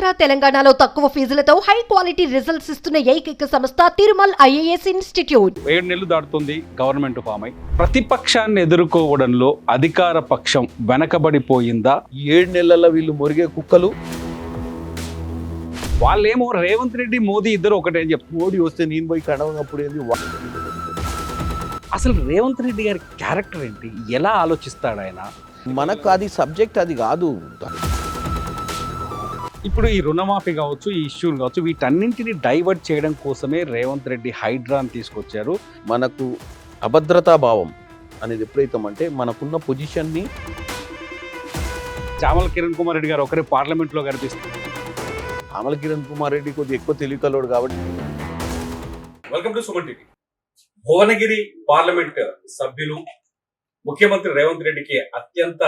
ఆంధ్ర తెలంగాణలో తక్కువ ఫీజులతో high quality results ఇస్తున్న ఏకైక సంస్థ తిరుమల్ ఐఏఎస్ ఇన్స్టిట్యూట్. 7 నెలలు దాటుతుంది గవర్నమెంట్ ఫామ్ అయి. ప్రతిపక్షాన్ని ఎదుర్కోవడంలో అధికార పక్షం వెనకబడిపోయిందా? 7 నెలల వీళ్ళు మురిగే కుక్కలు. వాళ్ళేమో రేవంత్ రెడ్డి మోదీ ఇద్దరు ఒకటే అని చెప్తారు. మోడీ వస్తే నేను పోయి కడవనప్పుడు ఏంది? అసలు రేవంత్ రెడ్డి గారి క్యారెక్టర్ ఏంటి? ఎలా ఆలోచిస్తాడు ఆయన? మనకు అది సబ్జెక్ట్ అది కాదు. ఇప్పుడు ఈ రుణమాఫీ కావచ్చు, ఈ ఇష్యూలు కావచ్చు, వీటన్నింటినీ డైవర్ట్ చేయడం కోసమే రేవంత్ రెడ్డి హైడ్రాని తీసుకొచ్చారు. మనకు అభద్రతా భావం అనేది ఎప్పుడైతే మనకున్న పొజిషన్ని చామల కిరణ్ కుమార్ రెడ్డి గారు ఒకరే పార్లమెంట్లో కనిపిస్తారు. చామల కిరణ్ కుమార్ రెడ్డి కొద్దిగా ఎక్కువ తెలివికలోడు కాబట్టి. Welcome to Suman TV. Bhuvanagiri parliament సభ్యులు ముఖ్యమంత్రి రేవంత్ రెడ్డికి అత్యంత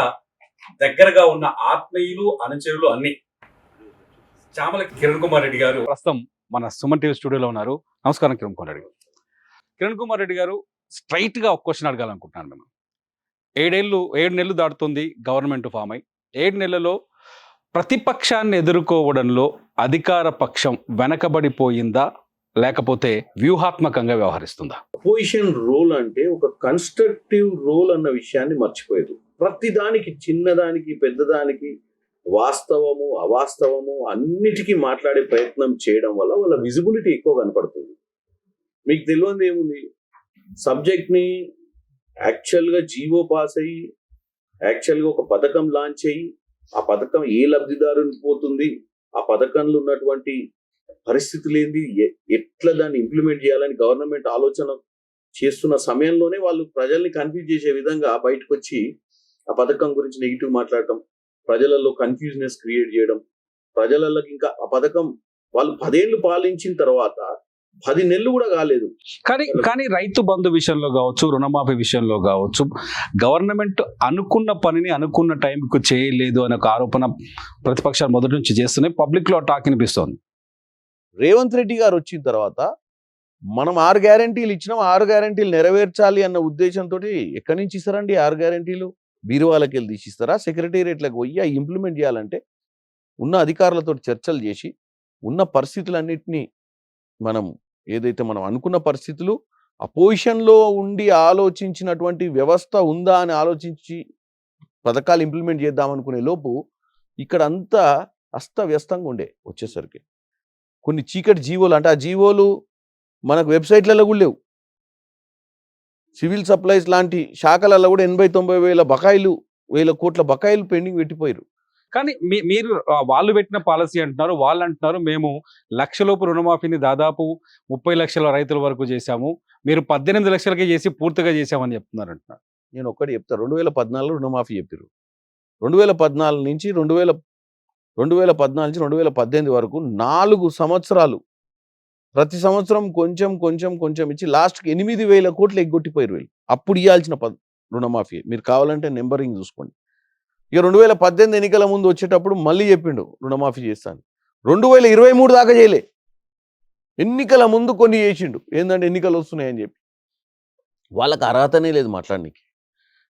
దగ్గరగా ఉన్న ఆత్మీయులు, అనుచరులు అన్ని చామల కిరణ్ కుమార్ రెడ్డి గారు ప్రస్తుతం మన సుమన్ టీవీ స్టూడియోలో ఉన్నారు. నమస్కారం కిరణ్ కుమార్ రెడ్డి గారు. కిరణ్ కుమార్ రెడ్డి గారు, స్ట్రైట్ గా ఒక క్వశ్చన్ అడగాలనుకుంటున్నాను మేము. 7 నెలలు దాటుతుంది గవర్నమెంట్ ఫామ్ అయి. 7 నెలల్లో ప్రతిపక్షాన్ని ఎదుర్కోవడంలో అధికార పక్షం వెనకబడిపోయిందా, లేకపోతే వ్యూహాత్మకంగా వ్యవహరిస్తుందా? అపోజిషన్ రోల్ అంటే ఒక కన్స్ట్రక్టివ్ రోల్ అన్న విషయాన్ని మర్చిపోయారు. ప్రతి దానికి, చిన్నదానికి పెద్దదానికి, వాస్తవము అవాస్తవము అన్నిటికీ మాట్లాడే ప్రయత్నం చేయడం వల్ల వాళ్ళ విజిబిలిటీ ఎక్కువ కనపడుతుంది. మీకు తెలియదు ఏముంది, సబ్జెక్ట్ని యాక్చువల్గా జీవో పాస్ అయ్యి యాక్చువల్గా ఒక పథకం లాంచ్ అయ్యి ఆ పథకం ఏ లబ్ధిదారునికి పోతుంది, ఆ పథకంలో ఉన్నటువంటి పరిస్థితులు ఏంది, ఎట్లా దాన్ని ఇంప్లిమెంట్ చేయాలని గవర్నమెంట్ ఆలోచన చేస్తున్న సమయంలోనే వాళ్ళు ప్రజల్ని కన్ఫ్యూజ్ చేసే విధంగా బయటకు వచ్చి ఆ పథకం గురించి నెగిటివ్ మాట్లాడటం, ప్రజలలో కన్ఫ్యూజ్నెస్ క్రియేట్ చేయడం, ప్రజలకి ఇంకా ఆ పథకం వాళ్ళు 10 ఏళ్ళు పాలించిన తర్వాత 10 నెలలు కూడా కాలేదు. కానీ రైతు బంధు విషయంలో కావచ్చు, రుణమాఫీ విషయంలో కావచ్చు, గవర్నమెంట్ అనుకున్న పనిని అనుకున్న టైంకు చేయలేదు అనే ఒక ఆరోపణ ప్రతిపక్షాలు మొదటి నుంచి చేస్తున్నాయి. పబ్లిక్ లో టాక్ వినిపిస్తోంది. రేవంత్ రెడ్డి గారు వచ్చిన తర్వాత మనం 6 గ్యారంటీలు ఇచ్చినాం, 6 గ్యారంటీలు నెరవేర్చాలి అన్న ఉద్దేశంతో ఎక్కడి నుంచి ఇస్తారండి 6 గ్యారంటీలు? బీరువాలకి వెళ్ళి తీసిస్తారా? సెక్రటేరియట్లకు పోయి ఇంప్లిమెంట్ చేయాలంటే ఉన్న అధికారులతో చర్చలు చేసి ఉన్న పరిస్థితులన్నింటినీ మనం ఏదైతే మనం అనుకున్న పరిస్థితులు అపోజిషన్లో ఉండి ఆలోచించినటువంటి వ్యవస్థ ఉందా అని ఆలోచించి పథకాలు ఇంప్లిమెంట్ చేద్దామనుకునే లోపు ఇక్కడ అంతా అస్తవ్యస్తంగా ఉండే. వచ్చేసరికి కొన్ని చీకటి జీవోలు, అంటే ఆ జీవోలు మనకు వెబ్సైట్లలో కూడా లేవు. సివిల్ సప్లైస్ లాంటి శాఖలలో కూడా 80-90 వేల బకాయిలు, 1000 కోట్ల బకాయిలు పెండింగ్ పెట్టిపోయారు. కానీ మీరు వాళ్ళు పెట్టిన పాలసీ అంటున్నారు, వాళ్ళు అంటున్నారు మేము 1 లక్షలోపు రుణమాఫీని దాదాపు 30 లక్షల రైతుల వరకు చేశాము, మీరు 18 లక్షలకే చేసి పూర్తిగా చేశామని చెప్తున్నారు అంటున్నారు. నేను ఒక్కటి చెప్తా, 2014 రుణమాఫీ చెప్పారు. 2014 నుంచి 2018 వరకు 4 సంవత్సరాలు ప్రతి సంవత్సరం కొంచెం ఇచ్చి లాస్ట్కి 8,000 కోట్లు ఎగ్గొట్టిపోయారు వీళ్ళు. అప్పుడు ఇవ్వాల్సిన రుణమాఫీ మీరు కావాలంటే నెంబరింగ్ చూసుకోండి. ఇక 2018 ఎన్నికల ముందు వచ్చేటప్పుడు మళ్ళీ చెప్పిండు రుణమాఫీ చేస్తాను. 2023 దాకా చేయలే. ఎన్నికల ముందు కొన్ని చేసిండు, ఏంటంటే ఎన్నికలు వస్తున్నాయని చెప్పి. వాళ్ళకి అర్హతనే లేదు మాట్లాడడానికి.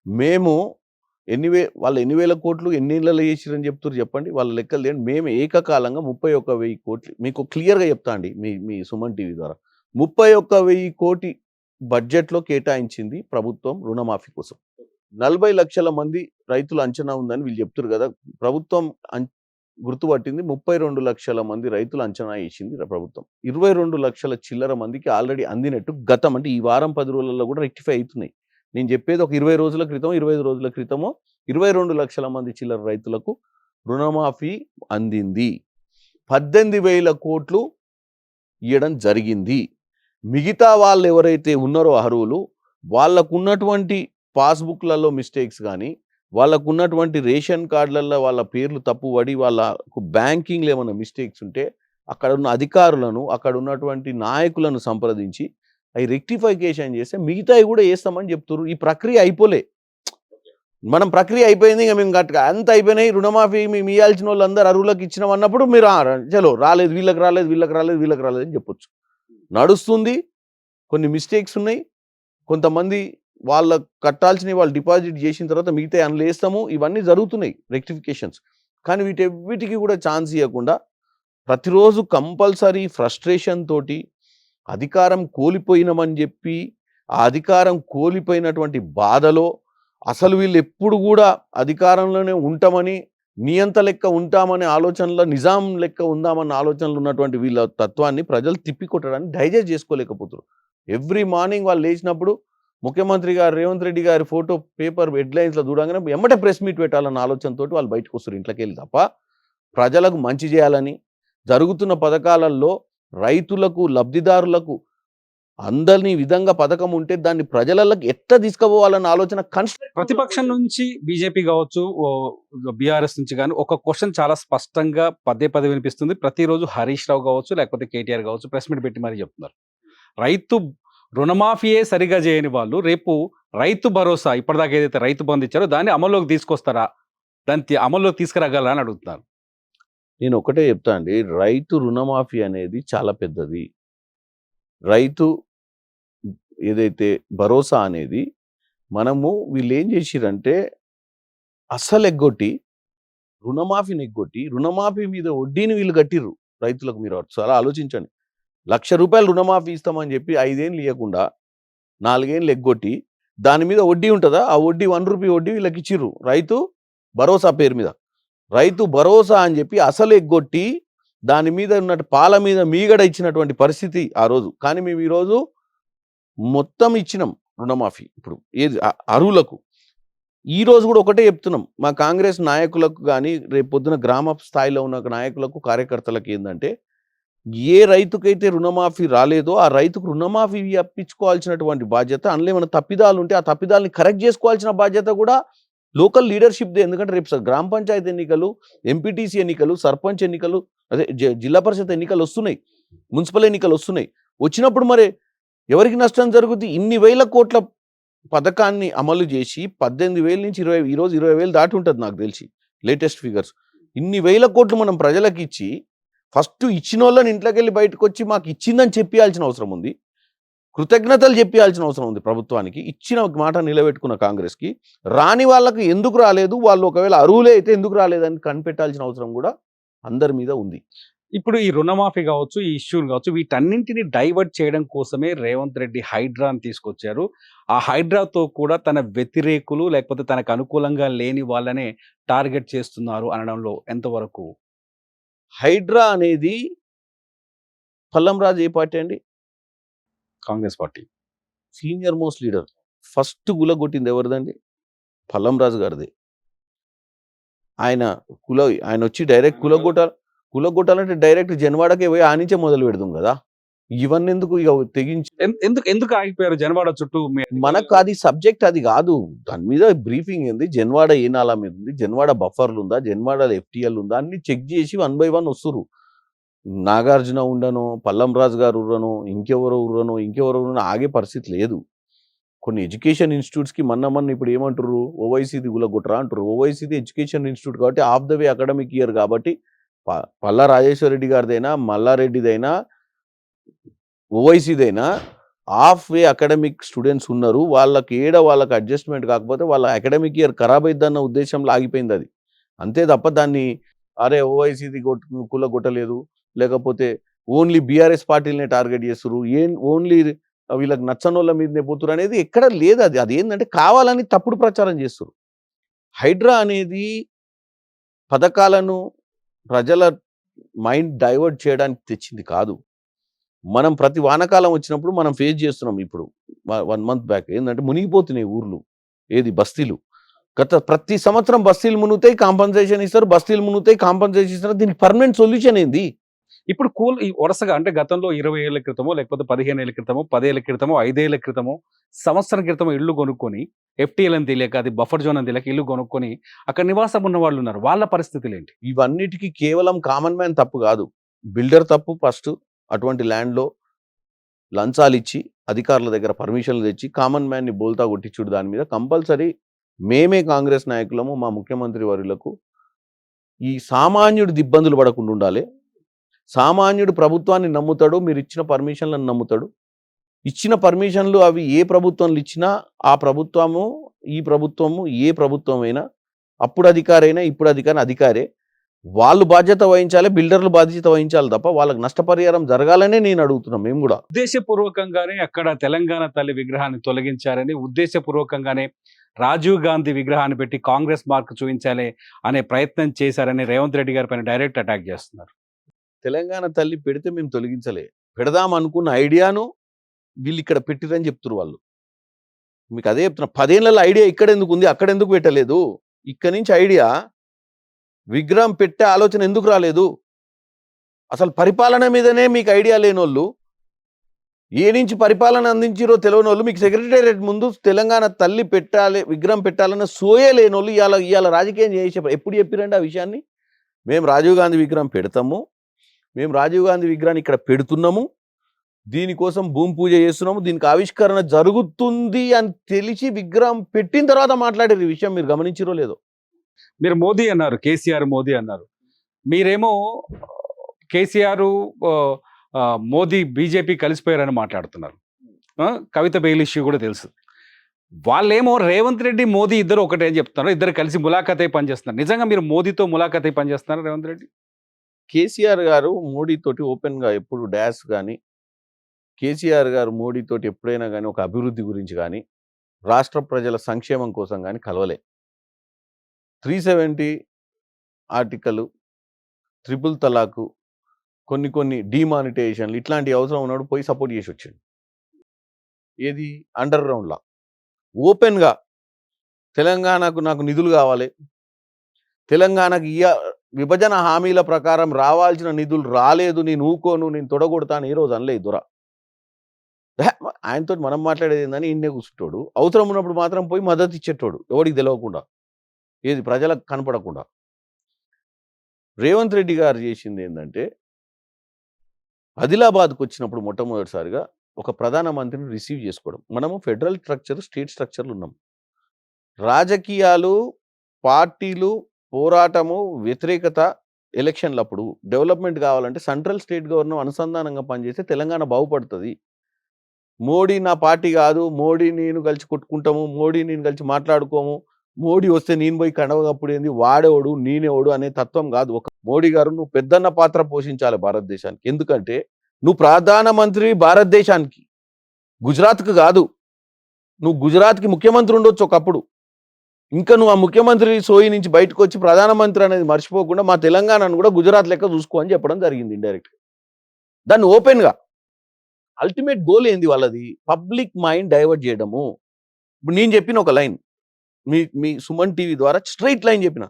మేము వాళ్ళు 8,000 కోట్లు ఎన్ని నెలలు చేసిరని చెప్తారు చెప్పండి, వాళ్ళ లెక్కలు లేండి. మేము ఏకకాలంగా 31,000 కోట్లు, మీకు క్లియర్గా చెప్తా అండి మీ సుమన్ టీవీ ద్వారా, 31,000 కోటి బడ్జెట్లో కేటాయించింది ప్రభుత్వం రుణమాఫీ కోసం. 40 లక్షల మంది రైతులు అంచనా ఉందని వీళ్ళు చెప్తారు కదా, ప్రభుత్వం గుర్తుపట్టింది 32 లక్షల మంది రైతులు అంచనా వేసింది ప్రభుత్వం. 22 లక్షల చిల్లర మందికి ఆల్రెడీ అందినట్టు గతం, అంటే ఈ వారం 10 రోజులలో కూడా రెక్టిఫై అవుతున్నాయి. నేను చెప్పేది ఒక 20 రోజుల క్రితం, 25 రోజుల క్రితమో 22 లక్షల మంది చిల్లర రైతులకు రుణమాఫీ అందింది. 18,000 కోట్లు ఇవ్వడం జరిగింది. మిగతా వాళ్ళు ఎవరైతే ఉన్నారో అర్హులు, వాళ్ళకు ఉన్నటువంటి పాస్బుక్లలో మిస్టేక్స్ కానీ, వాళ్ళకు ఉన్నటువంటి రేషన్ కార్డులలో వాళ్ళ పేర్లు తప్పుపడి వాళ్ళకు బ్యాంకింగ్లో ఏమైనా మిస్టేక్స్ ఉంటే అక్కడ ఉన్న అధికారులను, అక్కడ ఉన్నటువంటి నాయకులను సంప్రదించి అవి రెక్టిఫికేషన్ చేస్తే మిగతావి కూడా వేస్తామని చెప్తారు. ఈ ప్రక్రియ అయిపోలే. మనం ప్రక్రియ అయిపోయింది, ఇంకా మేము అంత అయిపోయినాయి, రుణమాఫీ మేము ఇవ్వాల్సిన వాళ్ళు అందరూ అర్హులకు ఇచ్చినాం అన్నప్పుడు మీరు చలో రాలేదు, వీళ్ళకి రాలేదు అని చెప్పొచ్చు. నడుస్తుంది. కొన్ని మిస్టేక్స్ ఉన్నాయి, కొంతమంది వాళ్ళ కట్టాల్సినవి వాళ్ళు డిపాజిట్ చేసిన తర్వాత మిగతా అందులో వేస్తాము, ఇవన్నీ జరుగుతున్నాయి రెక్టిఫికేషన్స్. కానీ వీటికి కూడా ఛాన్స్ ఇవ్వకుండా ప్రతిరోజు కంపల్సరీ ఫ్రస్ట్రేషన్ తోటి అధికారం కోల్పోయినామని చెప్పి ఆ అధికారం కోల్పోయినటువంటి బాధలో అసలు వీళ్ళు ఎప్పుడు కూడా అధికారంలోనే ఉంటామని నియంత లెక్క ఉంటామనే ఆలోచనలో నిజాం లెక్క ఉందామన్న ఆలోచనలు ఉన్నటువంటి వీళ్ళ తత్వాన్ని ప్రజలు తిప్పికొట్టడానికి డైజెస్ట్ చేసుకోలేకపోతున్నారు. ఎవ్రీ మార్నింగ్ వాళ్ళు లేచినప్పుడు ముఖ్యమంత్రి గారు రేవంత్ రెడ్డి గారి ఫోటో పేపర్ హెడ్లైన్స్లో చూడగానే ఎమ్మటే ప్రెస్ మీట్ పెట్టాలన్న ఆలోచనతో వాళ్ళు బయటకు వస్తారు ఇంట్లోకి వెళ్ళి. తప్ప ప్రజలకు మంచి చేయాలని జరుగుతున్న పథకాలలో రైతులకు లబ్ధిదారులకు అందరినీ విధంగా పథకం ఉంటే దాన్ని ప్రజలకు ఎట్లా తీసుకుపోవాలన్న ఆలోచన ప్రతిపక్షం నుంచి బీజేపీ కావచ్చు, బీఆర్ఎస్ నుంచి కానీ ఒక క్వశ్చన్ చాలా స్పష్టంగా పదే పదే వినిపిస్తుంది. ప్రతిరోజు హరీష్ రావు కావచ్చు లేకపోతే కేటీఆర్ కావచ్చు ప్రెస్ మీట్ పెట్టి మరీ చెప్తున్నారు, రైతు రుణమాఫీయే సరిగా చేయని వాళ్ళు రేపు రైతు భరోసా ఇప్పటిదాకా ఏదైతే రైతు బంధు ఇచ్చారో దాన్ని అమల్లోకి తీసుకొస్తారా, దాన్ని అమల్లోకి తీసుకురాగలరా అని అడుగుతున్నారు. నేను ఒకటే చెప్తా అండి, రైతు రుణమాఫీ అనేది చాలా పెద్దది. రైతు ఏదైతే భరోసా అనేది మనము వీళ్ళు ఏం చేసిరంటే అస్సలు ఎగ్గొట్టి రుణమాఫీని ఎగ్గొట్టి రుణమాఫీ మీద వడ్డీని వీళ్ళు కట్టిర్రు రైతులకు. మీరు చాలా ఆలోచించండి. ₹1,00,000 రుణమాఫీ ఇస్తామని చెప్పి 5 ఏళ్ళు ఇవ్వకుండా 4 ఏళ్ళు ఎగ్గొట్టి దాని మీద వడ్డీ ఉంటుందా, ఆ వడ్డీ ₹1 వడ్డీ వీళ్ళకి ఇచ్చిర్రు రైతు భరోసా పేరు మీద. రైతు భరోసా అని చెప్పి అసలు ఎగ్గొట్టి దాని మీద ఉన్నట్టు పాల మీద మీగడ ఇచ్చినటువంటి పరిస్థితి ఆ రోజు. కానీ మేము ఈరోజు మొత్తం ఇచ్చినాం రుణమాఫీ ఇప్పుడు ఏది అరువులకు. ఈ రోజు కూడా ఒకటే చెప్తున్నాం మా కాంగ్రెస్ నాయకులకు కానీ రేపు పొద్దున గ్రామ స్థాయిలో ఉన్న నాయకులకు కార్యకర్తలకు ఏంటంటే, ఏ రైతుకైతే రుణమాఫీ రాలేదో ఆ రైతుకు రుణమాఫీ అప్పించుకోవాల్సినటువంటి బాధ్యత, అందులో ఏమైనా తప్పిదాలు ఉంటే ఆ తప్పిదాలని కరెక్ట్ చేసుకోవాల్సిన బాధ్యత కూడా లోకల్ లీడర్షిప్దే. ఎందుకంటే రేపు గ్రామ పంచాయతీ ఎన్నికలు, ఎంపీటీసీ ఎన్నికలు, సర్పంచ్ ఎన్నికలు, అదే జిల్లా పరిషత్ ఎన్నికలు వస్తున్నాయి, మున్సిపల్ ఎన్నికలు వస్తున్నాయి. వచ్చినప్పుడు మరి ఎవరికి నష్టం జరుగుతుంది? ఇన్ని వేల కోట్ల పథకాన్ని అమలు చేసి 18,000 నుంచి 20, ఈరోజు 20,000 దాటి ఉంటుంది నాకు తెలిసి లేటెస్ట్ ఫిగర్స్. ఇన్ని వేల కోట్లు మనం ప్రజలకు ఇచ్చి ఫస్ట్ ఇచ్చిన వాళ్ళని ఇంట్లోకి వెళ్ళి బయటకు వచ్చి మాకు ఇచ్చిందని చెప్పాల్సిన అవసరం ఉంది, కృతజ్ఞతలు చెప్పాల్సిన అవసరం ఉంది ప్రభుత్వానికి. ఇచ్చిన మాట నిలబెట్టుకున్న కాంగ్రెస్కి రాని వాళ్ళకు ఎందుకు రాలేదు, వాళ్ళు ఒకవేళ అరువులే అయితే ఎందుకు రాలేదని కనిపెట్టాల్సిన అవసరం కూడా అందరి మీద ఉంది. ఇప్పుడు ఈ రుణమాఫీ కావచ్చు, ఈ ఇష్యూలు కావచ్చు, వీటన్నింటినీ డైవర్ట్ చేయడం కోసమే రేవంత్ రెడ్డి హైడ్రాని తీసుకొచ్చారు. ఆ హైడ్రాతో కూడా తన వ్యతిరేకులు లేకపోతే తనకు అనుకూలంగా లేని వాళ్ళనే టార్గెట్ చేస్తున్నారు అనడంలో ఎంతవరకు? హైడ్రా అనేది పల్లం రాజు ఏ పార్టీ అండి? Congress party senior most leader. First గులగొట్టింది ఎవరిదండి? పల్లం రాజు గారిది. ఆయన వచ్చి డైరెక్ట్ కులగొట్టాలంటే డైరెక్ట్ జన్వాడకే పోయి ఆ నుంచే మొదలు పెడదాం కదా. ఇవన్నీ ఎందుకు ఇక తెగించి ఎందుకు ఆగిపోయారు జనవాడ చుట్టూ? మనకు అది సబ్జెక్ట్ అది కాదు. దాని మీద బ్రీఫింగ్ ఏంది, జన్వాడ ఏ నాలా మీద ఉంది, జన్వాడ బఫర్లు ఉందా, జన్వాడ FTL ఉందా, అన్ని చెక్ చేసి 1 by 1 వస్తురు. నాగార్జున ఉండను, పల్లం రాజు గారు ఉర్రను, ఇంకెవరో ఉర్రను ఆగే పరిస్థితి లేదు. కొన్ని ఎడ్యుకేషన్ ఇన్స్టిట్యూట్స్కి మొన్న ఇప్పుడు ఏమంటారు, ఓవైసీది గులగొట్టరా అంటారు. ఓవైసీది ఎడ్యుకేషన్ ఇన్స్టిట్యూట్ కాబట్టి off the way academic year కాబట్టి పల్లా రాజేశ్వర రెడ్డి గారిదైనా మల్లారెడ్డిదైనా ఓవైసీదైనా హాఫ్ వే అకాడమిక్ స్టూడెంట్స్ ఉన్నారు. వాళ్ళకి అడ్జస్ట్మెంట్ కాకపోతే వాళ్ళ అకాడమిక్ ఇయర్ ఖరాబ్ అయిద్దన్న ఉద్దేశంలో ఆగిపోయింది అది. అంతే తప్ప దాన్ని అరే ఓవైసీది కులగొట్టలేదు, లేకపోతే ఓన్లీ బీఆర్ఎస్ పార్టీలనే టార్గెట్ చేస్తారు, ఓన్లీ వీళ్ళకి నచ్చనోళ్ళ మీదనే పోతురు అనేది ఎక్కడ లేదు. అది ఏంటంటే కావాలని తప్పుడు ప్రచారం చేస్తారు. హైడ్రా అనేది పథకాలను ప్రజల మైండ్ డైవర్ట్ చేయడానికి తెచ్చింది కాదు. మనం ప్రతి వానకాలం వచ్చినప్పుడు మనం ఫేస్ చేస్తున్నాం. ఇప్పుడు 1 month బ్యాక్ ఏంటంటే మునిగిపోతున్నాయి ఊర్లు, ఏది బస్తీలు. ప్రతి సంవత్సరం బస్తీలు మునుగుతాయి, కాంపన్సేషన్ ఇస్తారు, బస్తీలు మునుగుతాయి, కాంపన్సేషన్ ఇస్తారు. దీనికి పర్మనెంట్ సొల్యూషన్ ఏంది? ఇప్పుడు వరుసగా అంటే గతంలో 20 ఏళ్ల క్రితమో లేకపోతే 15 ఏళ్ల క్రితమో 10 ఏళ్ల క్రితమో 5 ఏళ్ల క్రితమో సంవత్సరం క్రితమో ఇల్లు కొనుక్కొని FTL అని తెలియక అది బఫర్ జోన్ అని తెలియక ఇల్లు కొనుక్కొని అక్కడ నివాసం ఉన్న వాళ్ళు ఉన్నారు. వాళ్ళ పరిస్థితులు ఏంటి? ఇవన్నిటికీ కేవలం కామన్ మ్యాన్ తప్పు కాదు, బిల్డర్ తప్పు. ఫస్ట్ అటువంటి ల్యాండ్లో లంచాలు ఇచ్చి అధికారుల దగ్గర పర్మిషన్లు తెచ్చి కామన్ మ్యాన్ని బోల్తా కొట్టించుడు. దాని మీద కంపల్సరీ మేమే కాంగ్రెస్ నాయకులము మా ముఖ్యమంత్రి వర్యులకు ఈ సామాన్యుడి ఇబ్బందులు పడకుండా ఉండాలి. సామాన్యుడు ప్రభుత్వాన్ని నమ్ముతాడు, మీరు ఇచ్చిన పర్మిషన్లను నమ్ముతాడు. ఇచ్చిన పర్మిషన్లు అవి ఏ ప్రభుత్వంలో ఇచ్చినా ఆ ప్రభుత్వము ఈ ప్రభుత్వము ఏ ప్రభుత్వం అయినా అప్పుడు అధికారైనా ఇప్పుడు అధికారే. వాళ్ళు బాధ్యత వహించాలి, బిల్డర్లు బాధ్యత వహించాలి తప్ప వాళ్ళకి నష్టపరిహారం జరగాలనే నేను అడుగుతున్నాం మేము కూడా. ఉద్దేశపూర్వకంగానే అక్కడ తెలంగాణ తల్లి విగ్రహాన్ని తొలగించారని, ఉద్దేశపూర్వకంగానే రాజీవ్ గాంధీ విగ్రహాన్ని పెట్టి కాంగ్రెస్ మార్క్ చూపించాలి అనే ప్రయత్నం చేశారని రేవంత్ రెడ్డి గారి పైన డైరెక్ట్ అటాక్ చేస్తున్నారు. తెలంగాణ తల్లి పెడితే మేము తొలగించలే, పెడదాం అనుకున్న ఐడియాను వీళ్ళు ఇక్కడ పెట్టిరని చెప్తున్నారు వాళ్ళు. మీకు అదే చెప్తున్నా, 10 ఏళ్ళ ఐడియా ఇక్కడ ఎందుకు ఉంది, అక్కడ ఎందుకు పెట్టలేదు? ఇక్కడి నుంచి ఐడియా విగ్రహం పెట్టే ఆలోచన ఎందుకు రాలేదు? అసలు పరిపాలన మీదనే మీకు ఐడియా లేనోళ్ళు, ఏ నుంచి పరిపాలన అందించారో తెలియని వాళ్ళు, మీకు సెక్రటేరియట్ ముందు తెలంగాణ తల్లి పెట్టాలి, విగ్రహం పెట్టాలన్న సోయే లేనోళ్ళు ఇవాళ రాజకీయం చేసే ఎప్పుడు చెప్పిరండి ఆ విషయాన్ని? మేము రాజీవ్ గాంధీ విగ్రహం పెడతాము, మేము రాజీవ్ గాంధీ విగ్రహాన్ని ఇక్కడ పెడుతున్నాము, దీనికోసం భూమి పూజ చేస్తున్నాము, దీనికి ఆవిష్కరణ జరుగుతుంది అని తెలిసి విగ్రహం పెట్టిన తర్వాత మాట్లాడారు. ఈ విషయం మీరు గమనించారో లేదో? మీరు మోదీ అన్నారు, కేసీఆర్ మోదీ అన్నారు. మీరేమో కేసీఆర్ మోదీ బీజేపీ కలిసిపోయారని మాట్లాడుతున్నారు. కవిత బెయిల్ ఇష్యూ కూడా తెలుసు. వాళ్ళేమో రేవంత్ రెడ్డి మోదీ ఇద్దరు ఒకటే చెప్తున్నారు, ఇద్దరు కలిసి ములాఖతై పనిచేస్తున్నారు. నిజంగా మీరు మోదీతో ములాఖతై పనిచేస్తున్నారు రేవంత్ రెడ్డి? కేసీఆర్ గారు మోడీతోటి ఓపెన్గా ఎప్పుడు డాష్ కానీ, కేసీఆర్ గారు మోడీతోటి ఎప్పుడైనా కానీ ఒక అభివృద్ధి గురించి కానీ, రాష్ట్ర ప్రజల సంక్షేమం కోసం కానీ కలవలే. 370 ఆర్టికల్, ట్రిపుల్ తలాకు, కొన్ని డిమానిటైజేషన్లు ఇట్లాంటి అవసరం ఉన్నప్పుడు పోయి సపోర్ట్ చేసి వచ్చింది. ఏది? అండర్ గ్రౌండ్లా ఓపెన్గా తెలంగాణకు నాకు నిధులు కావాలి, తెలంగాణకు విభజన హామీల ప్రకారం రావాల్సిన నిధులు రాలేదు, నేను ఊకోను, నేను తొడగొడతాను ఏ రోజు అనలేదు దొర. ఆయనతో మనం మాట్లాడేది ఏందని ఇన్నే కూర్చుంటాడు, అవసరం ఉన్నప్పుడు మాత్రం పోయి మద్దతు ఇచ్చేటోడు, ఎవరికి తెలియకుండా, ఏది ప్రజలకు కనపడకుండా. రేవంత్ రెడ్డి గారు చేసింది ఏంటంటే, ఆదిలాబాద్కు వచ్చినప్పుడు మొట్టమొదటిసారిగా ఒక ప్రధానమంత్రిని రిసీవ్ చేసుకోవడం. మనము ఫెడరల్ స్ట్రక్చర్, స్టేట్ స్ట్రక్చర్లు ఉన్నాం. రాజకీయాలు, పార్టీలు, పోరాటము, వ్యతిరేకత, ఎలక్షన్లప్పుడు డెవలప్మెంట్ కావాలంటే సెంట్రల్ స్టేట్ గవర్నమెంట్ అనుసంధానంగా పనిచేస్తే తెలంగాణ బాగుపడుతుంది. మోడీ నా పార్టీ కాదు, మోడీ నేను కలిసి కొట్టుకుంటాము, మోడీ నేను కలిసి మాట్లాడుకోము, మోడీ వస్తే నేను పోయి కండవప్పుడు ఏంది, వాడేవాడు నేనేవాడు అనే తత్వం కాదు. ఒక మోడీ గారు నువ్వు పెద్దన్న పాత్ర పోషించాలి భారతదేశానికి. ఎందుకంటే నువ్వు ప్రధానమంత్రి భారతదేశానికి, గుజరాత్కి కాదు. నువ్వు గుజరాత్కి ముఖ్యమంత్రి ఉండొచ్చు ఒకప్పుడు, ఇంకా నువ్వు ఆ ముఖ్యమంత్రి సోయి నుంచి బయటకు వచ్చి ప్రధానమంత్రి అనేది మర్చిపోకుండా మా తెలంగాణను కూడా గుజరాత్ లెక్క చూసుకో అని చెప్పడం జరిగింది ఇండైరెక్ట్గా. దాన్ని ఓపెన్గా అల్టిమేట్ గోల్ ఏంది వాళ్ళది? పబ్లిక్ మైండ్ డైవర్ట్ చేయడము. ఇప్పుడు నేను చెప్పిన ఒక లైన్ మీ సుమన్ టీవీ ద్వారా స్ట్రైట్ లైన్ చెప్పిన,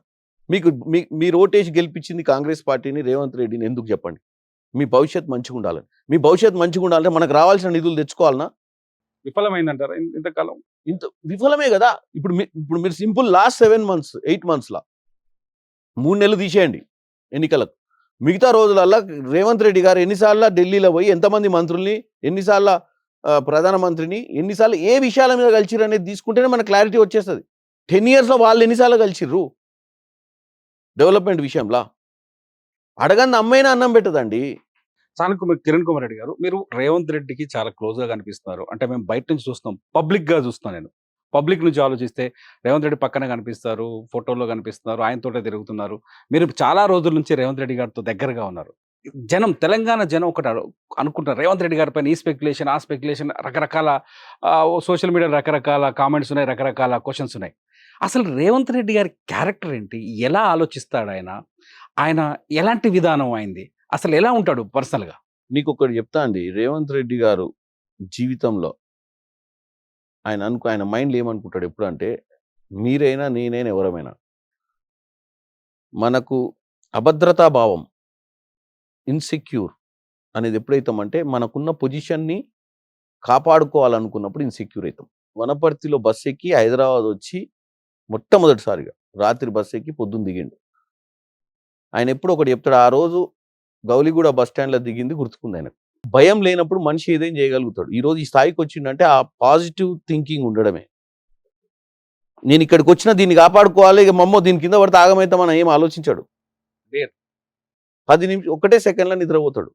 మీరు ఓటేసి గెలిపించింది కాంగ్రెస్ పార్టీని, రేవంత్ రెడ్డిని ఎందుకు చెప్పండి? మీ భవిష్యత్ మంచిగా ఉండాలని. మీ భవిష్యత్ మంచిగా ఉండాలంటే మనకు రావాల్సిన నిధులు తెచ్చుకోవాలన్నా? విఫలమైందంటారా ఇంతకాలం? ఇంత విఫలమే కదా. ఇప్పుడు మీరు సింపుల్ లాస్ట్ 7 months 8 monthsలా 3 నెలలు తీసేయండి ఎన్నికలకు. మిగతా రోజులల్లా రేవంత్ రెడ్డి గారు ఎన్నిసార్లు ఢిల్లీలో పోయి ఎంతమంది మంత్రుల్ని, ఎన్నిసార్లు ప్రధానమంత్రిని, ఎన్నిసార్లు ఏ విషయాల మీద కలిసిర్రు అనేది తీసుకుంటేనే మనకు క్లారిటీ వచ్చేస్తుంది. 10 yearsలో వాళ్ళు ఎన్నిసార్లు కలిసిర్రు డెవలప్మెంట్ విషయంలో? అడగంది అమ్మైనా అన్నం పెట్టదండి. కిరణ్ కుమార్ రెడ్డి గారు, మీరు రేవంత్ రెడ్డికి చాలా క్లోజ్గా కనిపిస్తున్నారు. అంటే మేము బయట నుంచి చూస్తాం, పబ్లిక్గా చూస్తాను నేను. పబ్లిక్ నుంచి ఆలోచిస్తే రేవంత్ రెడ్డి పక్కనే కనిపిస్తారు, ఫోటోల్లో కనిపిస్తున్నారు, ఆయనతోటే తిరుగుతున్నారు. మీరు చాలా రోజుల నుంచి రేవంత్ రెడ్డి గారితో దగ్గరగా ఉన్నారు. తెలంగాణ జనం ఒకటి అనుకుంటారు, రేవంత్ రెడ్డి గారి పైన ఈ స్పెక్యులేషన్, ఆ స్పెక్యులేషన్, రకరకాల సోషల్ మీడియా రకరకాల కామెంట్స్ ఉన్నాయి, రకరకాల క్వశ్చన్స్ ఉన్నాయి. అసలు రేవంత్ రెడ్డి గారి క్యారెక్టర్ ఏంటి? ఎలా ఆలోచిస్తాడు ఆయన ఎలాంటి విధానం అయింది? అసలు ఎలా ఉంటాడు పర్సనల్గా? నీకు ఒకటి చెప్తా అండి, రేవంత్ రెడ్డి గారు జీవితంలో ఆయన మైండ్లో ఏమనుకుంటాడు ఎప్పుడు అంటే, మీరైనా నేనైనా ఎవరమైనా మనకు అభద్రతా భావం, ఇన్సెక్యూర్ అనేది ఎప్పుడైతామంటే మనకున్న పొజిషన్ని కాపాడుకోవాలనుకున్నప్పుడు ఇన్సెక్యూర్ అవుతాం. వనపర్తిలో బస్సు ఎక్కి హైదరాబాద్ వచ్చి మొట్టమొదటిసారిగా రాత్రి బస్సు ఎక్కి పొద్దున్న దిగిండు. ఆయన ఎప్పుడు ఒకటి చెప్తాడు, ఆ రోజు గౌలిగూడ బస్ స్టాండ్లో దిగింది గుర్తుకుంది ఆయనకు. భయం లేనప్పుడు మనిషి ఏదైనా చేయగలుగుతాడు. ఈరోజు ఈ స్థాయికి వచ్చిందంటే ఆ పాజిటివ్ థింకింగ్ ఉండడమే. నేను ఇక్కడికి వచ్చిన దీన్ని కాపాడుకోవాలి, ఇక మమ్మో దీని కింద పడితే ఆగమైతే మనం ఏం ఆలోచించాడు. 10 నిమిషం ఒకటే సెకండ్లో నిద్రపోతాడు.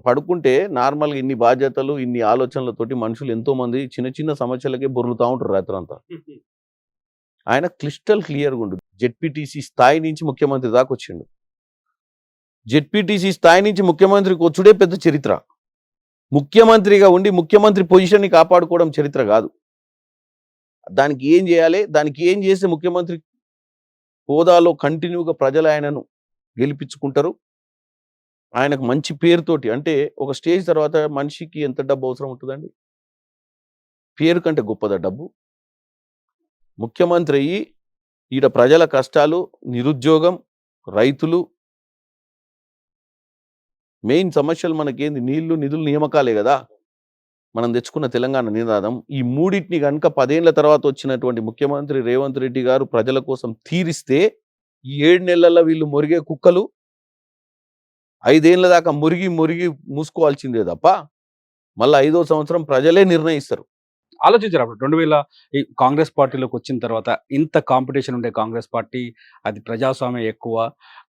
పడుకుంటే నార్మల్గా ఇన్ని బాధ్యతలు, ఇన్ని ఆలోచనలతోటి మనుషులు ఎంతో మంది చిన్న చిన్న సమస్యలకే బొర్లుతూ ఉంటారు రాత్రంతా. ఆయన క్లిస్టల్ క్లియర్గా ఉండు. జెడ్పీటీసీ స్థాయి నుంచి ముఖ్యమంత్రి దాకా వచ్చిండు. జెడ్పీటీసీ స్థాయి నుంచి ముఖ్యమంత్రికి వచ్చుడే పెద్ద చరిత్ర. ముఖ్యమంత్రిగా ఉండి ముఖ్యమంత్రి పొజిషన్ని కాపాడుకోవడం చరిత్ర కాదు. దానికి ఏం చేయాలి, దానికి ఏం చేస్తే ముఖ్యమంత్రి హోదాలో కంటిన్యూగా ప్రజలు ఆయనను గెలిపించుకుంటారు. ఆయనకు మంచి పేరుతోటి, అంటే ఒక స్టేజ్ తర్వాత మనిషికి ఎంత డబ్బు అవసరం ఉంటుందండి? పేరు కంటే గొప్పదా డబ్బు? ముఖ్యమంత్రి అయ్యి ఈడ ప్రజల కష్టాలు, నిరుద్యోగం, రైతులు, మెయిన్ సమస్యలు మనకేంది? నీళ్లు, నిధులు, నియామకాలే కదా మనం తెచ్చుకున్న తెలంగాణ నినాదం. ఈ మూడింటిని కనుక 10 ఏళ్ల తర్వాత వచ్చినటువంటి ముఖ్యమంత్రి రేవంత్ రెడ్డి గారు ప్రజల కోసం తీరిస్తే, ఈ 7 నెలల్లో వీళ్ళు మొరిగే కుక్కలు 5 ఏళ్ల దాకా మురిగి మూసుకోవాల్సిందే తప్ప మళ్ళీ 5వ సంవత్సరం ప్రజలే నిర్ణయిస్తారు. ఆలోచించారు అప్పుడు 2000 ఈ కాంగ్రెస్ పార్టీలోకి వచ్చిన తర్వాత ఇంత కాంపిటీషన్ ఉండే కాంగ్రెస్ పార్టీ, అది ప్రజాస్వామ్యం ఎక్కువ,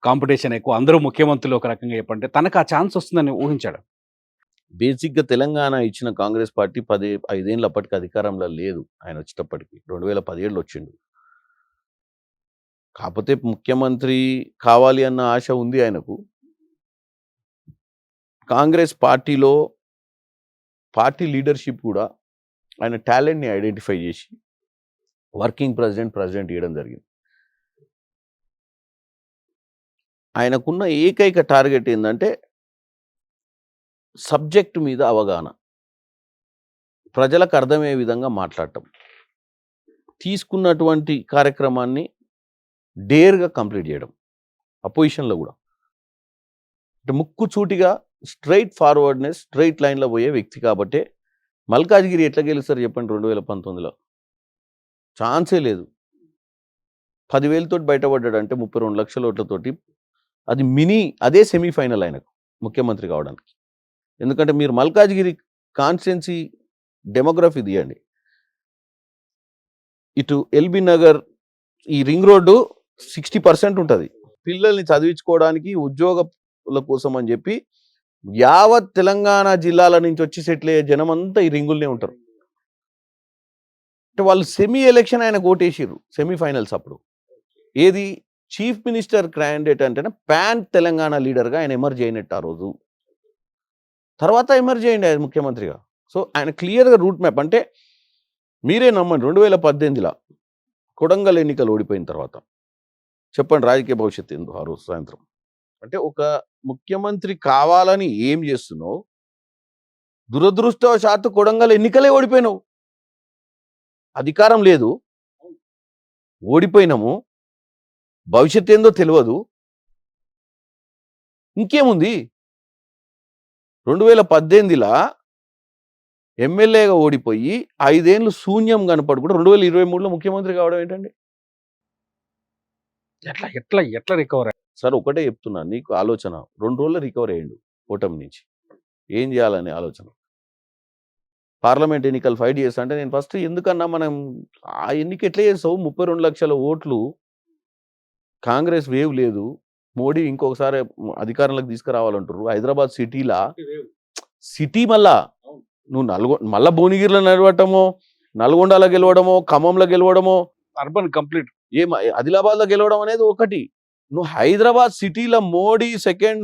కాంపిటీషన్ ఎక్కువ, అందరూ ముఖ్యమంత్రులు ఒక రకంగా చెప్పంటే తనకు ఆ ఛాన్స్ వస్తుందని ఊహించాడు. బేసిక్గా తెలంగాణ ఇచ్చిన కాంగ్రెస్ పార్టీ 5 ఏళ్ళు అప్పటికి అధికారంలో లేదు. ఆయన వచ్చేటప్పటికి 2017 వచ్చిండు. కాకపోతే ముఖ్యమంత్రి కావాలి అన్న ఆశ ఉంది ఆయనకు. కాంగ్రెస్ పార్టీలో పార్టీ లీడర్షిప్ కూడా ఆయన టాలెంట్ని ఐడెంటిఫై చేసి వర్కింగ్ ప్రెసిడెంట్ ఇవ్వడం జరిగింది. ఆయనకున్న ఏకైక టార్గెట్ ఏంటంటే సబ్జెక్ట్ మీద అవగాహన, ప్రజలకు అర్థమయ్యే విధంగా మాట్లాడటం, తీసుకున్నటువంటి కార్యక్రమాన్ని డేర్గా కంప్లీట్ చేయడం. అపోజిషన్లో కూడా అంటే ముక్కుచూటిగా స్ట్రైట్ ఫార్వర్డ్నెస్, స్ట్రైట్ లైన్లో పోయే వ్యక్తి. కాబట్టే మల్కాజ్గిరి ఎట్లా గెలుస్తారు చెప్పండి? 2019లో ఛాన్సే లేదు. 10,000 తోటి బయటపడ్డాడు అంటే 32 లక్షల ఓట్లతోటి. అది అదే సెమీఫైనల్ ఆయనకు ముఖ్యమంత్రి కావడానికి. ఎందుకంటే మీరు మల్కాజ్గిరి కాన్స్టిట్యున్సీ డెమోగ్రఫీ తీయండి. ఇటు ఎల్బీ నగర్, ఈ రింగ్ రోడ్డు 60% ఉంటుంది. పిల్లల్ని చదివించుకోవడానికి, ఉద్యోగాల కోసం అని చెప్పి యావత్ తెలంగాణ జిల్లాల నుంచి వచ్చి సెటిల్ అయ్యే జనం అంతా ఈ రింగుల్నే ఉంటారు. అంటే వాళ్ళు సెమీ ఎలక్షన్ ఆయన ఓటేసిర్రు సెమీఫైనల్స్ అప్పుడు. ఏది చీఫ్ మినిస్టర్ క్యాండిడేట్ అంటేనే పాన్ తెలంగాణ లీడర్గా ఆయన ఎమర్జ్ అయినట్టు ఆ రోజు. తర్వాత ఎమర్జ్ అయ్యింది ఆయన ముఖ్యమంత్రిగా. సో ఆయన క్లియర్గా రూట్ మ్యాప్. అంటే మీరే నమ్మండి, 2018లో కొడంగల్ ఎన్నికలు ఓడిపోయిన తర్వాత చెప్పండి రాజకీయ భవిష్యత్తు ఏందో ఆ రోజు సాయంత్రం. అంటే ఒక ముఖ్యమంత్రి కావాలని ఏం చేస్తున్నావు? దురదృష్టవశాత్తు కొడంగల్ ఎన్నికలే ఓడిపోయినావు. అధికారం లేదు, ఓడిపోయినాము, భవిష్యత్తు ఏందో తెలియదు, ఇంకేముంది? 2018లో ఎమ్మెల్యేగా ఓడిపోయి 5 ఏళ్ళు శూన్యం కనపడు కూడా 2023లో ముఖ్యమంత్రి కావడం ఏంటండి? ఎట్లా రికవర్? సార్ ఒకటే చెప్తున్నా, నీకు ఆలోచన 2 రోజుల్లో రికవర్ అయ్యిండు ఓటమి నుంచి. ఏం చేయాలనే ఆలోచన. పార్లమెంట్ ఎన్నికలు ఫైట్ చేస్తా అంటే నేను ఫస్ట్ ఎందుకన్నా మనం ఆ ఎన్నిక ఎట్లా చేస్తావు? 32 లక్షల ఓట్లు, కాంగ్రెస్ వేవ్ లేదు, మోడీ ఇంకొకసారి అధికారంలోకి తీసుకురావాలంటారు. హైదరాబాద్ సిటీ మళ్ళా నువ్వు మళ్ళా భువనగిరిలో నిలవటమో, నల్గొండలో గెలవడమో, ఖమ్మంలో గెలవడమో, అర్బన్ కంప్లీట్ ఆదిలాబాద్లో గెలవడం అనేది ఒకటి. నువ్వు హైదరాబాద్ సిటీలో మోడీ సెకండ్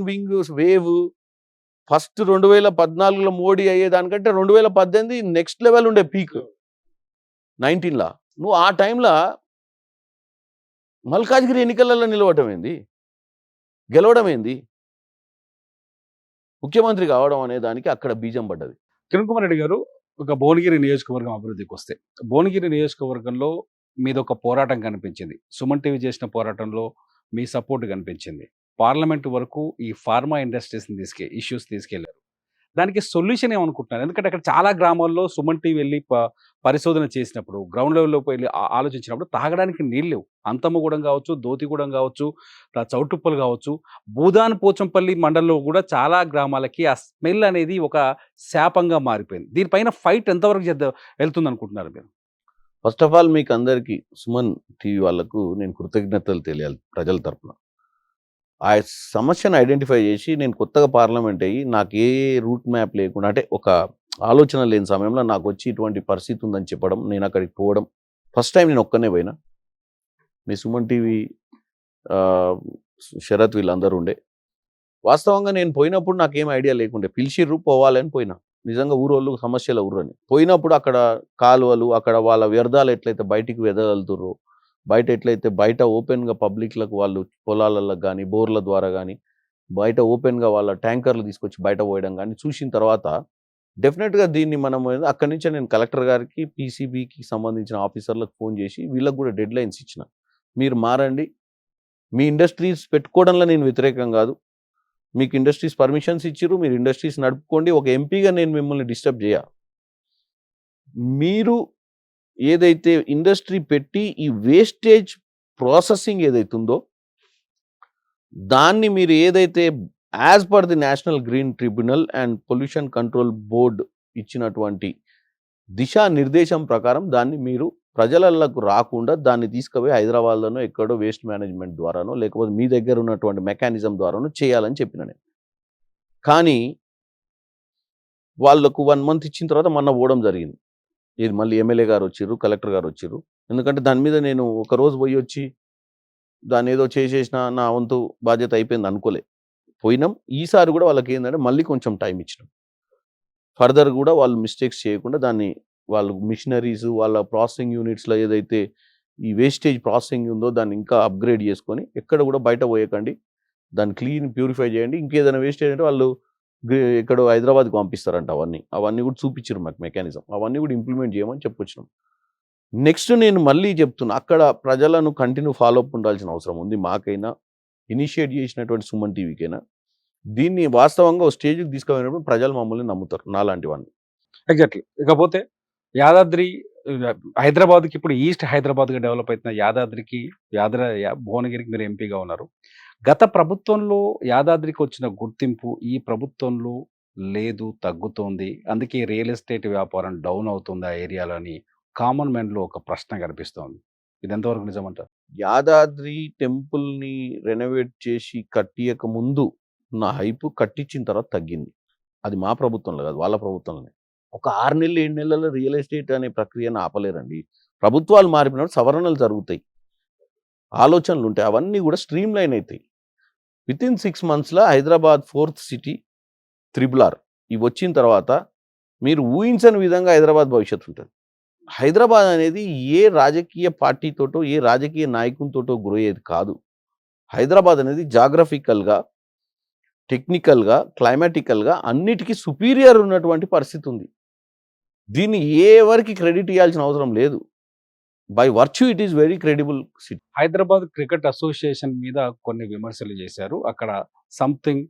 వేవ్ ఫస్ట్ 2014లో మోడీ అయ్యేదానికంటే 2018 నెక్స్ట్ లెవెల్ ఉండే పీక్ 19లో. నువ్వు ఆ టైంలో మల్కాజ్గిరి ఎన్నికలలో నిలవటం ఏంది? గెలవడం ఏంది? ముఖ్యమంత్రి కావడం అనే దానికి అక్కడ బీజం పడ్డది. కిరణ్ కుమార్ రెడ్డి గారు, ఒక భువనగిరి నియోజకవర్గం అభివృద్ధికి వస్తే, భువనగిరి నియోజకవర్గంలో మీదొక పోరాటం కనిపించింది. సుమన్ టీవీ చేసిన పోరాటంలో మీ సపోర్ట్ కనిపించింది. పార్లమెంట్ వరకు ఈ ఫార్మా ఇండస్ట్రీస్ని ఇష్యూస్ తీసుకెళ్లారు. దానికి సొల్యూషన్ ఏమనుకుంటున్నారు? ఎందుకంటే అక్కడ చాలా గ్రామాల్లో సుమన్ టీవీ వెళ్ళి పరిశోధన చేసినప్పుడు, గ్రౌండ్ లెవెల్లోకి వెళ్ళి ఆలోచించినప్పుడు తాగడానికి నీళ్ళు లేవు. అంతమ్మగూడెం కావచ్చు, దోతిగూడెం కావచ్చు, చౌటుప్పలు కావచ్చు, భూదాన్ పోచంపల్లి మండలంలో కూడా చాలా గ్రామాలకి ఆ స్మెల్ అనేది ఒక శాపంగా మారిపోయింది. దీనిపైన ఫైట్ ఎంతవరకు వెళ్తుంది అనుకుంటున్నారు మీరు? ఫస్ట్ ఆఫ్ ఆల్ మీకు అందరికీ, సుమన్ టీవీ వాళ్ళకు నేను కృతజ్ఞతలు తెలియాలి ప్రజల తరపున. ఆ సమస్యను ఐడెంటిఫై చేసి నేను కొత్తగా పార్లమెంట్ అయ్యి నాకు ఏ రూట్ మ్యాప్ లేకుండా, అంటే ఒక ఆలోచన లేని సమయంలో నాకు వచ్చి ఇటువంటి పరిస్థితి ఉందని చెప్పడం, నేను అక్కడికి పోవడం, ఫస్ట్ టైం నేను ఒక్కనే పోయినా. మీ సుమన్ టీవీ శరత్ వీళ్ళందరూ ఉండే. వాస్తవంగా నేను పోయినప్పుడు నాకేం ఐడియా లేకుండే. పిలిచిర్రు పోవాలని పోయినా. నిజంగా ఊరోళ్ళు సమస్యల ఊరని. పోయినప్పుడు అక్కడ కాలువలు, అక్కడ వాళ్ళ వ్యర్థాలు ఎట్లయితే బయటికి వెదజల్లుతుర్రో, బయట ఓపెన్‌గా పబ్లిక్‌లకు వాళ్ళు పొలాలలోకి గానీ, బోర్ల ద్వారా గానీ, బయట ఓపెన్‌గా వాళ్ళ ట్యాంకర్లు తీసుకొచ్చి బయట పోయడం గానీ చూసిన తర్వాత డెఫినెట్‌గా దీన్ని మనము అక్కడి నుంచే నేను కలెక్టర్ గారికి, పీసీబీకి సంబంధించిన ఆఫీసర్‌లకు ఫోన్ చేసి వీళ్ళకి కూడా డెడ్‌లైన్స్ ఇచ్చిన. మీరు మారండి. మీ ఇండస్ట్రీస్ పెట్టుకోవడంలో నేను వ్యతిరేకం కాదు. మీకు ఇండస్ట్రీస్ పర్మిషన్స్ ఇచ్చిర్రు. మీరు ఇండస్ట్రీస్ నడుపుకోండి. ఒక ఎంపీగా నేను మిమ్మల్ని డిస్టర్బ్ చేయ. మీరు ఏదైతే ఇండస్ట్రీ పెట్టి ఈ వేస్టేజ్ ప్రాసెసింగ్ ఏదైతే ఉందో దాన్ని మీరు ఏదైతే as per the national green tribunal and pollution control board ఇచ్చినటువంటి దిశానిర్దేశం ప్రకారం దాన్ని మీరు ప్రజలకు రాకుండా దాన్ని తీసుకుపోయి హైదరాబాద్లోనో ఎక్కడో వేస్ట్ మేనేజ్మెంట్ ద్వారానో లేకపోతే మీ దగ్గర ఉన్నటువంటి మెకానిజం ద్వారానో చేయాలని చెప్పిన నేను. కానీ వాళ్ళకు 1 మంత్ ఇచ్చిన తర్వాత మొన్న పోవడం జరిగింది. ఇది మళ్ళీ ఎమ్మెల్యే గారు వచ్చిర్రు, కలెక్టర్ గారు వచ్చిర్రు. ఎందుకంటే దాని మీద నేను ఒక రోజు పోయి వచ్చి దాన్ని ఏదో చేసేసిన నా వంతు బాధ్యత అయిపోయింది అనుకోలే. పోయినాం. ఈసారి కూడా వాళ్ళకి ఏంటంటే మళ్ళీ కొంచెం టైం ఇచ్చినాం. ఫర్దర్ కూడా వాళ్ళు మిస్టేక్స్ చేయకుండా దాన్ని వాళ్ళు మిషనరీస్ వాళ్ళ ప్రాసెసింగ్ యూనిట్స్లో ఏదైతే ఈ వేస్టేజ్ ప్రాసెసింగ్ ఉందో దాన్ని ఇంకా అప్గ్రేడ్ చేసుకొని ఎక్కడ కూడా బయట పోయకండి, దాన్ని క్లీన్ ప్యూరిఫై చేయండి. ఇంకేదైనా వేస్టేజ్ అంటే వాళ్ళు ఎక్కడో హైదరాబాద్కి పంపిస్తారంట. అవన్నీ కూడా చూపించారు మాకు మెకానిజం. అవన్నీ కూడా ఇంప్లిమెంట్ చేయమని చెప్పొచ్చినాం. నెక్స్ట్ నేను మళ్ళీ చెప్తున్నా, అక్కడ ప్రజలను కంటిన్యూ ఫాలో అప్ ఉండాల్సిన అవసరం ఉంది. మాకైనా ఇనిషియేట్ చేసినటువంటి సుమన్ టీవీకైనా దీన్ని వాస్తవంగా ఒక స్టేజ్కి తీసుకుపోయినప్పుడు ప్రజలు మమ్మల్ని నమ్ముతారు, నాలాంటి వాడిని. ఎగ్జాక్ట్లీ. ఇకపోతే యాదాద్రి హైదరాబాద్కి ఇప్పుడు ఈస్ట్ హైదరాబాద్గా డెవలప్ అవుతున్న యాదాద్రికి భువనగిరికి మీరు ఎంపీగా ఉన్నారు. గత ప్రభుత్వంలో యాదాద్రికి వచ్చిన గుర్తింపు ఈ ప్రభుత్వంలో లేదు, తగ్గుతోంది. అందుకే రియల్ ఎస్టేట్ వ్యాపారం డౌన్ అవుతుంది ఆ ఏరియాలో అని కామన్ మ్యాన్లో ఒక ప్రశ్న కనిపిస్తోంది. ఇది ఎంతవరకు నిజమంటారు? యాదాద్రి టెంపుల్ని రెనోవేట్ చేసి కట్టియక ముందు నా హైప్ కట్టించిన తర్వాత తగ్గింది. అది మా ప్రభుత్వంలో కాదు, వాళ్ళ ప్రభుత్వంలోనే. ఒక 6 నెలలు 7 నెలల్లో రియల్ ఎస్టేట్ అనే ప్రక్రియను ఆపలేరండి. ప్రభుత్వాలు మారిపోయినప్పుడు సవరణలు జరుగుతాయి, ఆలోచనలు ఉంటాయి, అవన్నీ కూడా స్ట్రీమ్ లైన్ అవుతాయి. వితిన్ 6 monthsలో హైదరాబాద్ 4th సిటీ త్రిబుల్-R ఇవి వచ్చిన తర్వాత మీరు ఊహించని విధంగా హైదరాబాద్ భవిష్యత్తు ఉంటుంది. హైదరాబాద్ అనేది ఏ రాజకీయ పార్టీతోటో ఏ రాజకీయ నాయకునితోటో గురయ్యేది కాదు. హైదరాబాద్ అనేది జాగ్రఫికల్గా, టెక్నికల్గా, క్లైమాటికల్గా అన్నిటికీ సుపీరియర్ ఉన్నటువంటి పరిస్థితి ఉంది. దీన్ని ఎవరికి క్రెడిట్ ఇవ్వాల్సిన అవసరం లేదు. By virtue it is very credible city. Hyderabad cricket association మీద కొన్ని విమర్శలు చేశారు. అక్కడ సంథింగ్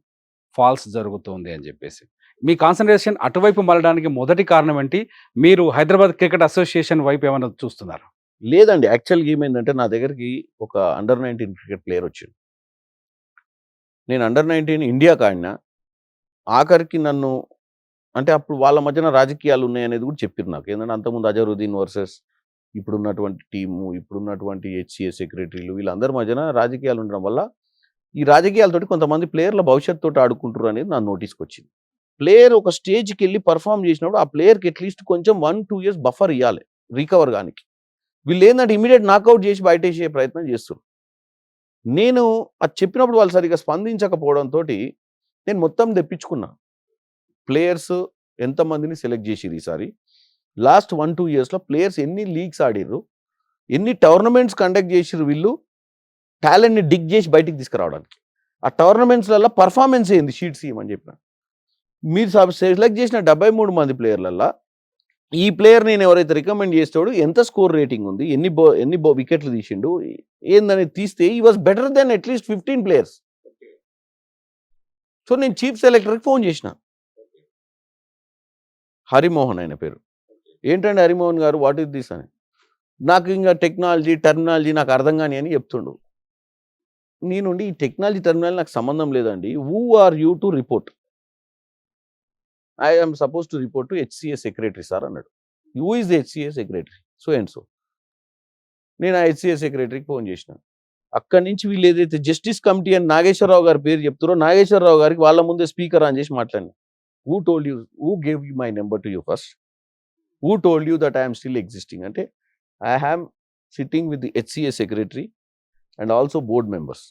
ఫాల్స్ జరుగుతుంది అని చెప్పేసి. మీ కాన్సన్ట్రేషన్ అటువైపు మళ్ళడానికి మొదటి కారణం ఏంటి? మీరు హైదరాబాద్ క్రికెట్ అసోసియేషన్ వైపు ఏమైనా చూస్తున్నారు? లేదండి, యాక్చువల్గా ఏమైందంటే నా దగ్గరికి ఒక అండర్-19 క్రికెట్ ప్లేయర్ వచ్చింది. నేను అండర్-19 ఇండియాకి ఆడినా. ఆఖరికి నన్ను అంటే అప్పుడు వాళ్ళ మధ్యన రాజకీయాలు ఉన్నాయనేది కూడా చెప్పారు నాకు. ఏంటంటే అంతకుముందు అజరుద్దీన్ వర్సెస్ ఇప్పుడున్నటువంటి టీము, ఇప్పుడున్నటువంటి హెచ్సిఏ సెక్రటరీలు వీళ్ళందరి మధ్యన రాజకీయాలు ఉండడం వల్ల ఈ రాజకీయాలతోటి కొంతమంది ప్లేయర్ల భవిష్యత్తుతో ఆడుకుంటారు అనేది నా నోటీస్కి వచ్చింది. ప్లేయర్ ఒక స్టేజ్కి వెళ్ళి పర్ఫామ్ చేసినప్పుడు ఆ ప్లేయర్కి అట్లీస్ట్ కొంచెం 1-2 years బఫర్ ఇవ్వాలి రికవర్ కానికి. వీళ్ళు ఏంటంటే ఇమీడియట్ నాకౌట్ చేసి బయటేసే ప్రయత్నం చేస్తారు. నేను అది చెప్పినప్పుడు వాళ్ళు సరిగ్గా స్పందించకపోవడంతో నేను మొత్తం తెప్పించుకున్నా. ప్లేయర్స్ ఎంతమందిని సెలెక్ట్ చేసిర్రు ఈసారి, లాస్ట్ 1-2 yearsలో ప్లేయర్స్ ఎన్ని లీగ్స్ ఆడిర్రు, ఎన్ని టోర్నమెంట్స్ కండక్ట్ చేసిర్రు, వీళ్ళు టాలెంట్ని డిగ్ చేసి బయటికి తీసుకురావడానికి. ఆ టోర్నమెంట్స్లలో పర్ఫార్మెన్స్ ఏంది షీట్స్ ఇవ్వమని చెప్పిన. మీరు సెలెక్ట్ చేసిన 73 మంది ప్లేయర్లలో ఈ ప్లేయర్ నేను ఎవరైతే రికమెండ్ చేస్తాడో ఎంత స్కోర్ రేటింగ్ ఉంది, ఎన్ని వికెట్లు తీసిండు ఏందని తీస్తే ఈ వాజ్ బెటర్ దెన్ అట్లీస్ట్ 15 players. సో నేను చీఫ్ సెలెక్టర్కి ఫోన్ చేసిన, హరిమోహన్ ఆయన పేరు. ఏంటంటే హరిమోహన్ గారు వాట్ ఈస్ దిస్ అని. నాకు ఇంకా టెర్మినాలజీ నాకు అర్థం కాని అని చెప్తుండు. నేనుండి ఈ టెక్నాలజీ టెర్మినాలజీ నాకు సంబంధం లేదండి. Who are you to report? I am suppose to report to HCA secretary sir అన్నాడు. Who is the HCA secretary? So and so. నేను ఆ హెచ్సిఏ సెక్రటరీకి ఫోన్ చేసిన. అక్కడి నుంచి వీళ్ళు ఏదైతే జస్టిస్ కమిటీ అని నాగేశ్వరరావు గారి పేరు చెప్తారో నాగేశ్వరరావు గారికి వాళ్ళ ముందే స్పీకర్ ఆన్ చేసి మాట్లాడినా. Who told you, who gave you my number to you first, who told you that I'm still existing అంటే I am sitting with the HCA secretary and also board members.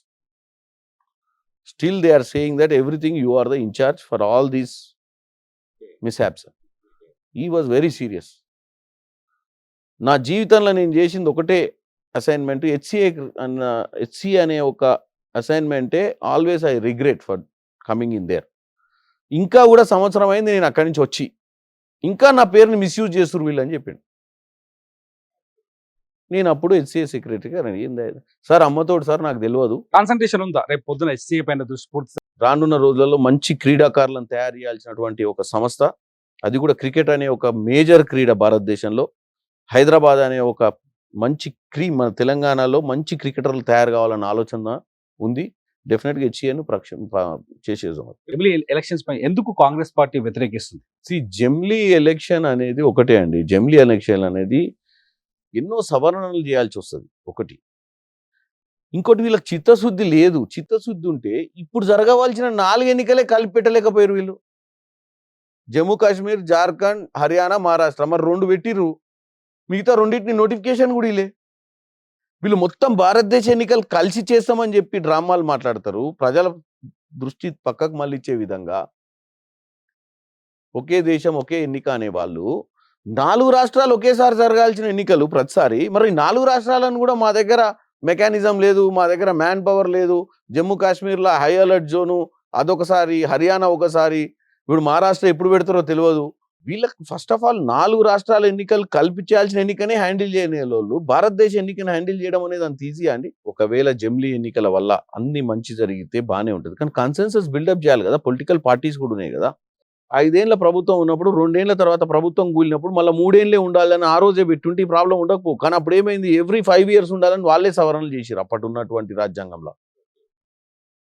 Still, they are saying that everything you are the in charge for all these mishaps. He was very serious. నా జీవితంలో నేను చేసింది ఒకటే assignment, HC అనే ఒక అసైన్మెంటే always I regret for coming in there. ఇంకా కూడా సంవత్సరం అయింది నేను అక్కడి నుంచి వచ్చి, ఇంకా నా పేరుని మిస్యూజ్ చేస్తున్నారు వీళ్ళు అని చెప్పిండు. నేను అప్పుడు హెచ్సిఏ సెక్రటరీగా ఏంది సార్ అమ్మతోడు సార్ నాకు తెలియదు. కాన్సన్ట్రేషన్ ఉందా రేపు పొద్దున హెచ్సిఏ పైన దృష్టి? రానున్న రోజులలో మంచి క్రీడాకారులను తయారు చేయాల్సినటువంటి ఒక సంస్థ, అది కూడా క్రికెట్ అనే ఒక మేజర్ క్రీడ భారతదేశంలో. హైదరాబాద్ అనే ఒక మంచి మన తెలంగాణలో మంచి క్రికెటర్లు తయారు కావాలన్న ఆలోచన ఉంది. డెఫినెట్గా హెచ్సిఏను చేసేద్దాం. జమిలీ ఎలక్షన్స్ పై ఎందుకు కాంగ్రెస్ పార్టీ వ్యతిరేకిస్తుంది? జమిలీ ఎలక్షన్ అనేది ఒకటే అండి. జమిలీ ఎలక్షన్ అనేది ఎన్నో సవరణలు చేయాల్సి వస్తుంది ఒకటి. ఇంకోటి వీళ్ళకి చిత్తశుద్ధి లేదు. చిత్తశుద్ధి ఉంటే ఇప్పుడు జరగవలసిన 4 ఎన్నికలే కలిపి పెట్టలేకపోయారు వీళ్ళు. జమ్మూ కాశ్మీర్, జార్ఖండ్, హర్యానా, మహారాష్ట్ర మరి 2 పెట్టిర్రు, మిగతా రెండింటిని నోటిఫికేషన్ కూడా ఇలే. వీళ్ళు మొత్తం భారతదేశ ఎన్నికలు కలిసి చేస్తామని చెప్పి డ్రామాలు మాట్లాడతారు. ప్రజల దృష్టి పక్కకు మళ్ళిచ్చే విధంగా ఒకే దేశం ఒకే ఎన్నిక అనే వాళ్ళు 4 రాష్ట్రాలు ఒకేసారి జరగాల్సిన ఎన్నికలు ప్రతిసారి. మరి 4 రాష్ట్రాలను కూడా మా దగ్గర మెకానిజం లేదు, మా దగ్గర మ్యాన్ పవర్ లేదు. జమ్మూ కాశ్మీర్లో హై అలర్ట్ జోను అదొకసారి, హర్యానా ఒకసారి, ఇప్పుడు మహారాష్ట్ర ఎప్పుడు పెడతారో తెలియదు. వీళ్ళకి ఫస్ట్ ఆఫ్ ఆల్ 4 రాష్ట్రాల ఎన్నికలు కల్పించాల్సిన ఎన్నికనే హ్యాండిల్ చేయని వాళ్ళు భారతదేశ ఎన్నికను హ్యాండిల్ చేయడం అనేది అంత ఈజీ అండి. ఒకవేళ జమిలీ ఎన్నికల వల్ల అన్ని మంచి జరిగితే బాగానే ఉంటుంది, కానీ కన్సెన్సస్ బిల్డప్ చేయాలి కదా. పొలిటికల్ పార్టీస్ కూడా ఉన్నాయి కదా. 5 ఏళ్ల ప్రభుత్వం ఉన్నప్పుడు 2 ఏళ్ల తర్వాత ప్రభుత్వం కూలినప్పుడు మళ్ళీ 3 ఏళ్లే ఉండాలని ఆ రోజే పెట్టుంటే ఈ ప్రాబ్లం ఉండకపో. కానీ అప్పుడు ఏమైంది, ఎవ్రీ 5 years ఉండాలని వాళ్ళే సవరణలు చేశారు అప్పటి ఉన్నటువంటి రాజ్యాంగంలో.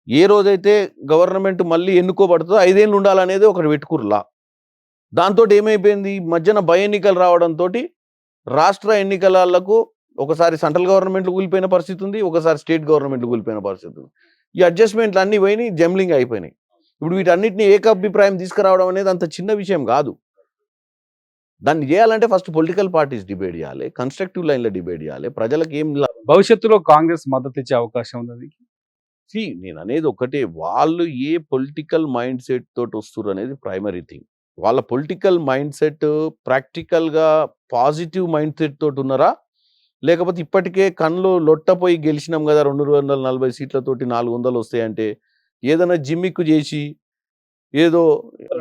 ఏ రోజైతే గవర్నమెంట్ మళ్ళీ ఎన్నుకోబడుతుందో 5 ఏళ్ళు ఉండాలనేది ఒకటి పెట్టుకుర్లా. దాంతో ఏమైపోయింది, మధ్యన భయ ఎన్నికలు రావడంతో రాష్ట్ర ఎన్నికలకు ఒకసారి సెంట్రల్ గవర్నమెంట్లు కూలిపోయిన పరిస్థితి ఉంది, ఒకసారి స్టేట్ గవర్నమెంట్లు కూలిపోయిన పరిస్థితి ఉంది. ఈ అడ్జస్ట్మెంట్లు అన్నీ పోయినాయి, జంబ్లింగ్ అయిపోయినాయి. ఇప్పుడు వీటన్నిటిని ఏకాభిప్రాయం తీసుకురావడం అనేది అంత చిన్న విషయం కాదు. దాన్ని చేయాలంటే ఫస్ట్ పొలిటికల్ పార్టీస్ డిబేట్ చేయాలి, కన్స్ట్రక్టివ్ లైన్లో డిబేట్ చేయాలి. ప్రజలకు ఏం భవిష్యత్తులో కాంగ్రెస్ మద్దతు ఇచ్చే అవకాశం ఉంది? నేను అనేది ఒకటే, వాళ్ళు ఏ పొలిటికల్ మైండ్ సెట్ తోటి వస్తున్నారు అనేది ప్రైమరీ థింగ్. వాళ్ళ పొలిటికల్ మైండ్ సెట్ ప్రాక్టికల్గా పాజిటివ్ మైండ్ సెట్ తోటి ఉన్నారా, లేకపోతే ఇప్పటికే కళ్ళు లొట్టపోయి గెలిచినాం కదా 240 సీట్లతోటి 400 వస్తాయంటే ఏదైనా జిమ్మిక్కు చేసి ఏదో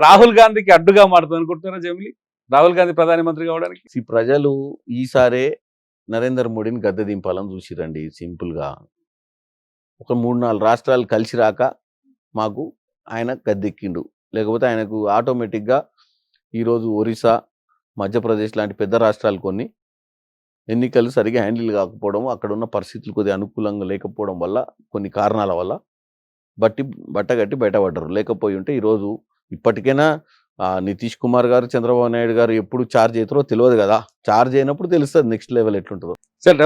రాహుల్ గాంధీకి అడ్డుగా మారుతుంది అనుకుంటున్నారా జమిలీ? రాహుల్ గాంధీ ప్రధానమంత్రి కావడానికి ప్రజలు ఈసారే నరేంద్ర మోడీని గద్దె దింపాలని చూసిరండి. సింపుల్గా ఒక 3-4 రాష్ట్రాలు కలిసి రాక మాకు ఆయన గద్దెక్కిండు. లేకపోతే ఆయనకు ఆటోమేటిక్గా ఈరోజు ఒరిస్సా, మధ్యప్రదేశ్ లాంటి పెద్ద రాష్ట్రాలు కొన్ని ఎన్నికలు సరిగా హ్యాండిల్ కాకపోవడం, అక్కడ ఉన్న పరిస్థితులు కొద్దిగా అనుకూలంగా లేకపోవడం వల్ల, కొన్ని కారణాల వల్ల బట్టగట్టి బయటపడ్డారు. లేకపోయి ఉంటే ఈరోజు ఇప్పటికైనా నితీష్ కుమార్ గారు, చంద్రబాబు నాయుడు గారు ఎప్పుడు ఛార్జ్ అవుతారో తెలియదు కదా. ఛార్జ్ అయినప్పుడు తెలుస్తుంది నెక్స్ట్ లెవెల్ ఎట్లుంటుందో. సార్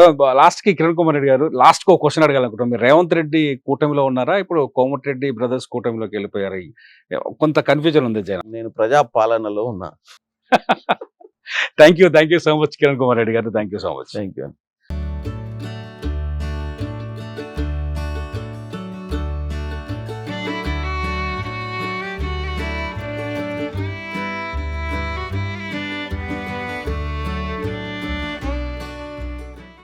లాస్ట్ కి కిరణ్ కుమార్ రెడ్డి గారు లాస్ట్ కు క్వశ్చన్ అడగాలనుకుంటాం. మీరు రేవంత్ రెడ్డి కూటమిలో ఉన్నారా, ఇప్పుడు కోమటిరెడ్డి బ్రదర్స్ కూటమిలోకి వెళ్ళిపోయారు? కొంత కన్ఫ్యూజన్ ఉంది జనం. నేను ప్రజా పాలనలో ఉన్నా. Thank you so much Kiran Kumar Reddy గారు. Thank you so much. Thank you.